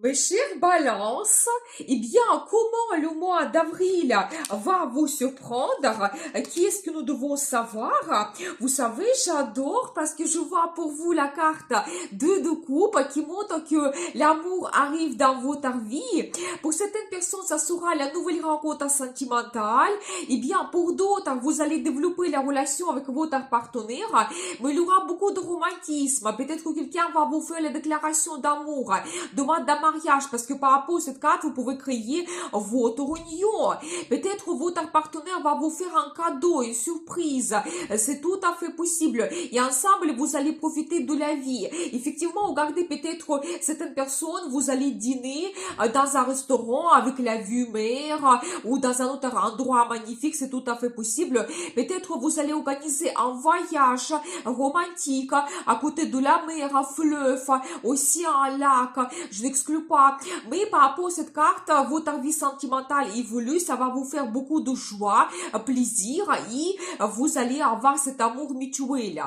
Mes chers balances, eh bien, comment le mois d'avril va vous surprendre? Qu'est-ce que nous devons savoir? Vous savez, j'adore parce que je vois pour vous la carte de coupe qui montre que l'amour arrive dans votre vie. Pour certaines personnes, ça sera la nouvelle rencontre sentimentale. Eh bien, pour d'autres, vous allez développer la relation avec votre partenaire, mais il y aura beaucoup de romantisme. Peut-être que quelqu'un va vous faire la déclaration d'amour, demande d'un mariage, parce que par rapport à cette carte, vous pouvez créer votre union. Peut-être votre partenaire va vous faire un cadeau, une surprise. C'est tout à fait possible. Et ensemble, vous allez profiter de la vie. Effectivement, regardez peut-être certaines personnes, vous allez dîner dans un restaurant avec la vue mer ou dans un autre endroit magnifique, c'est tout à fait possible. Peut-être vous allez organiser un voyage romantique à côté de la mer, un fleuve, océan, un lac. Je n'exclus pas. Mais par rapport à cette carte, votre vie sentimentale évolue, ça va vous faire beaucoup de joie, plaisir et vous allez avoir cet amour mutuel.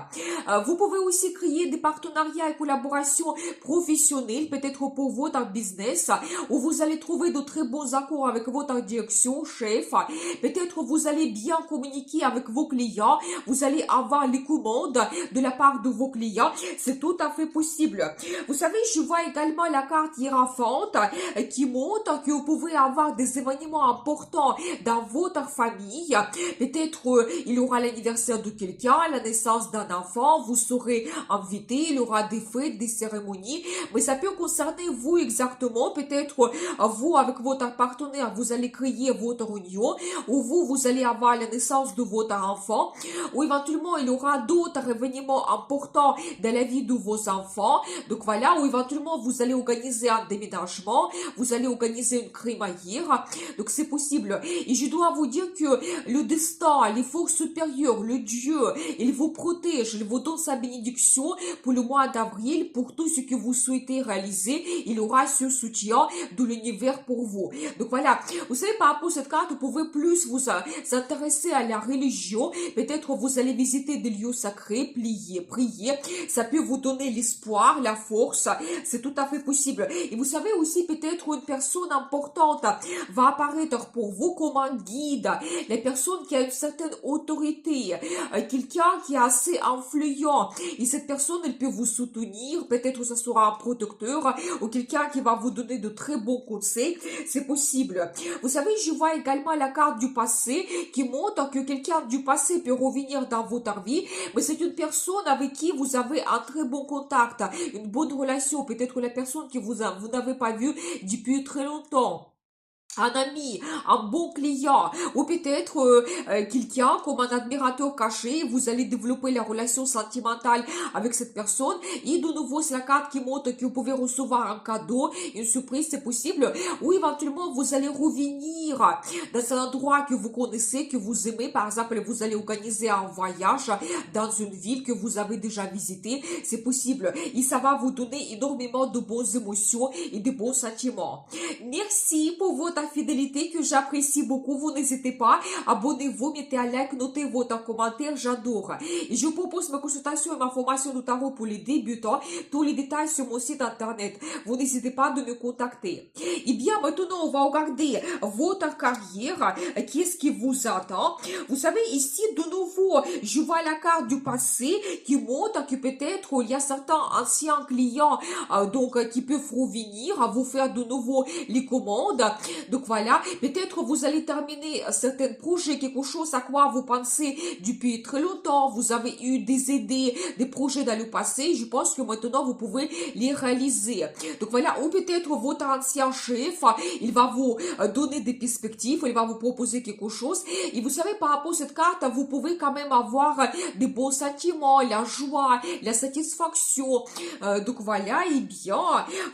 Vous pouvez aussi créer des partenariats et collaborations professionnelles, peut-être pour votre business, où vous allez trouver de très bons accords avec votre direction, chef. Peut-être vous allez bien communiquer avec vos clients, vous allez avoir les commandes de la part de vos clients, c'est tout à fait possible. Vous savez, je vois également la carte hiérophante qui montre que vous pouvez avoir des événements importants dans votre famille. Peut-être il y aura l'anniversaire de quelqu'un, la naissance d'un enfant, vous serez invité, il y aura des fêtes, des cérémonies, mais ça peut concerner vous exactement. Peut-être vous avec votre partenaire, vous allez créer votre union, ou vous allez avoir la naissance de votre enfant, ou éventuellement il y aura d'autres événements importants dans la vie de vos enfants. Donc voilà, ou éventuellement vous allez organiser un déménagement, vous allez organiser une crémaillère. Donc c'est possible. Et je dois vous dire que le destin, les forces supérieures, le Dieu, il vous protège, il vous donne sa bénédiction pour le mois d'avril, pour tout ce que vous souhaitez réaliser. Il aura ce soutien de l'univers pour vous. Donc voilà, vous savez, par rapport à cette carte, vous pouvez plus vous intéresser à la religion. Peut-être vous allez visiter des lieux sacrés, prier. Ça peut vous donner l'espoir, la force. C'est tout à fait possible. Et vous savez aussi, peut-être une personne importante va apparaître pour vous comme un guide. La personne qui a une certaine autorité. Quelqu'un qui est assez influent. Et cette personne, elle peut vous soutenir. Peut-être que ce sera un protecteur ou quelqu'un qui va vous donner de très bons conseils. C'est possible. Vous savez, je vois également la carte du passé qui montre que quelqu'un du passé peut revenir dans votre vie, mais c'est une personne avec qui vous avez un très bon contact, une bonne relation, peut-être la personne que vous n'avez pas vue depuis très longtemps, un ami, un bon client, ou peut-être quelqu'un comme un admirateur caché. Vous allez développer la relation sentimentale avec cette personne. Et de nouveau, c'est la carte qui montre que vous pouvez recevoir un cadeau, une surprise, c'est possible. Ou éventuellement, vous allez revenir dans un endroit que vous connaissez, que vous aimez. Par exemple, vous allez organiser un voyage dans une ville que vous avez déjà visitée. C'est possible. Et ça va vous donner énormément de bonnes émotions et de bons sentiments. Merci pour votre fidélité que j'apprécie beaucoup. Vous n'hésitez pas, abonnez-vous, mettez un like, notez votre commentaire, j'adore. Et je vous propose ma consultation et ma formation de tarot pour les débutants. Tous les détails sur mon site internet. Vous n'hésitez pas de me contacter. Et bien, maintenant, on va regarder votre carrière. Qu'est-ce qui vous attend? Vous savez, ici, de nouveau, je vois la carte du passé qui montre que peut-être il y a certains anciens clients qui peuvent revenir à vous faire de nouveau les commandes. Donc voilà, peut-être vous allez terminer certains projets, quelque chose à quoi vous pensez depuis très longtemps. Vous avez eu des idées, des projets dans le passé. Je pense que maintenant vous pouvez les réaliser. Donc voilà, ou peut-être votre ancien chef, il va vous donner des perspectives, il va vous proposer quelque chose. Et vous savez, par rapport à cette carte, vous pouvez quand même avoir des bons sentiments, la joie, la satisfaction. Donc voilà, et bien,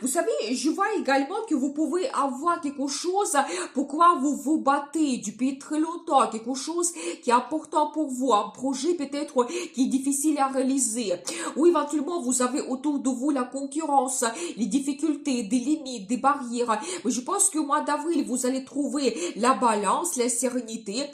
vous savez, je vois également que vous pouvez avoir quelque chose chose pourquoi vous vous battez depuis très longtemps, quelque chose qui est important pour vous, un projet peut-être qui est difficile à réaliser. Ou éventuellement, vous avez autour de vous la concurrence, les difficultés, des limites, des barrières. Mais je pense que au mois d'avril, vous allez trouver la balance, la sérénité.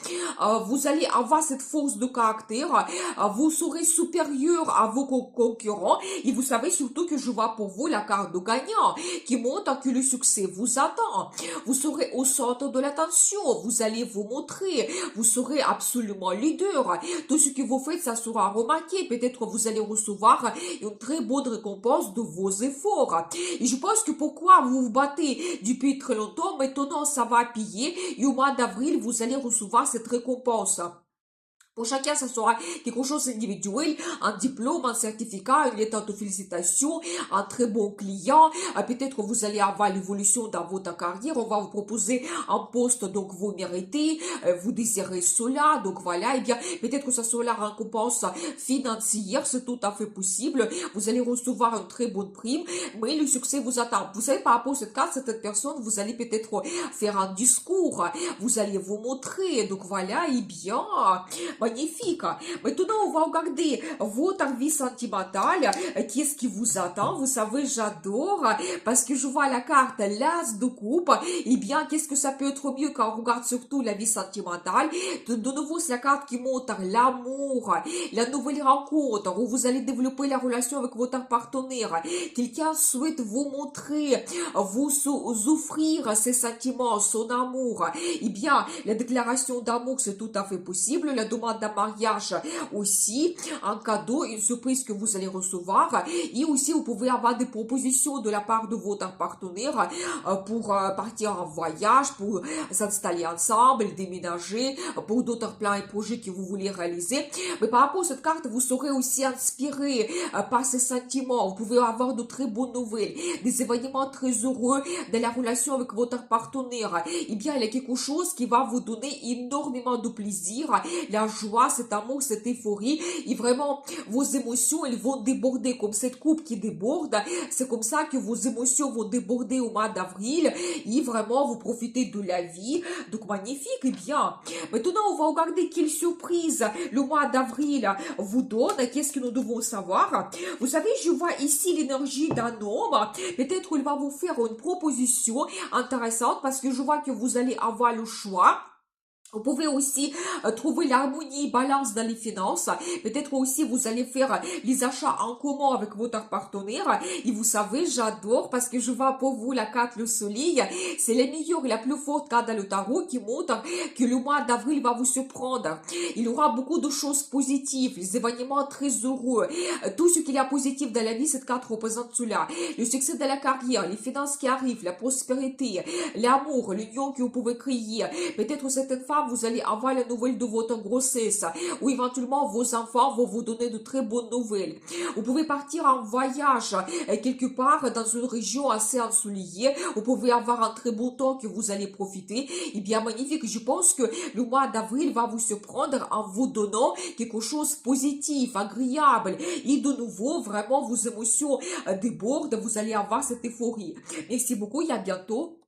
Vous allez avoir cette force de caractère. Vous serez supérieur à vos concurrents. Et vous savez surtout que je vois pour vous la carte de gagnant qui montre que le succès vous attend. Vous serez au centre de l'attention. Vous allez vous montrer. Vous serez absolument leader. Tout ce que vous faites, ça sera remarqué. Peut-être vous allez recevoir une très bonne récompense de vos efforts. Et je pense que pourquoi vous vous battez depuis très longtemps, maintenant ça va payer. Et au mois d'avril, vous allez recevoir cette récompense. Pour chacun, ça sera quelque chose d'individuel, un diplôme, un certificat, une lettre de félicitations, un très bon client. Peut-être que vous allez avoir l'évolution dans votre carrière. On va vous proposer un poste, donc vous méritez, vous désirez cela. Donc voilà, et bien, peut-être que ça sera la récompense financière, c'est tout à fait possible. Vous allez recevoir une très bonne prime, mais le succès vous attend. Vous savez, par rapport à cette carte, cette personne, vous allez peut-être faire un discours, vous allez vous montrer. Donc voilà, et bien, magnifique. Maintenant, on va regarder votre vie sentimentale. Qu'est-ce qui vous attend? Vous savez, j'adore parce que je vois la carte l'as de coupe. Eh bien, qu'est-ce que ça peut être mieux quand on regarde surtout la vie sentimentale? De nouveau, c'est la carte qui montre l'amour, la nouvelle rencontre où vous allez développer la relation avec votre partenaire. Quelqu'un souhaite vous montrer, vous offrir ses sentiments, son amour. Eh bien, la déclaration d'amour, c'est tout à fait possible. La demande d'un mariage aussi, un cadeau, une surprise que vous allez recevoir. Et aussi, vous pouvez avoir des propositions de la part de votre partenaire pour partir en voyage, pour s'installer ensemble, déménager, pour d'autres plans et projets que vous voulez réaliser. Mais par rapport à cette carte, vous serez aussi inspiré par ces sentiments. Vous pouvez avoir de très bonnes nouvelles, des événements très heureux dans la relation avec votre partenaire. Eh bien, il y a quelque chose qui va vous donner énormément de plaisir, la joie, cet amour, cette euphorie, et vraiment, vos émotions, elles vont déborder comme cette coupe qui déborde. C'est comme ça que vos émotions vont déborder au mois d'avril, et vraiment, vous profitez de la vie. Donc, magnifique, et bien. Maintenant, on va regarder quelle surprise le mois d'avril vous donne. Qu'est-ce que nous devons savoir? Vous savez, je vois ici l'énergie d'un homme. Peut-être qu'il va vous faire une proposition intéressante parce que je vois que vous allez avoir le choix. Vous pouvez aussi trouver l'harmonie, balance dans les finances. Peut-être aussi vous allez faire les achats en commun avec votre partenaire. Et vous savez, j'adore parce que je vois pour vous la carte le soleil. C'est la meilleure et la plus forte carte dans le tarot qui montre que le mois d'avril va vous surprendre. Il y aura beaucoup de choses positives, les événements très heureux. Tout ce qu'il y a positif dans la vie, cette carte représente cela. Le succès de la carrière, les finances qui arrivent, la prospérité, l'amour, l'union que vous pouvez créer. Peut-être certaines femmes vous allez avoir les nouvelles de votre grossesse ou éventuellement vos enfants vont vous donner de très bonnes nouvelles. Vous pouvez partir en voyage quelque part dans une région assez ensoleillée. Vous pouvez avoir un très beau temps que vous allez profiter. Et bien magnifique, je pense que le mois d'avril va vous surprendre en vous donnant quelque chose de positif, agréable. Et de nouveau, vraiment, vos émotions débordent. Vous allez avoir cette euphorie. Merci beaucoup et à bientôt.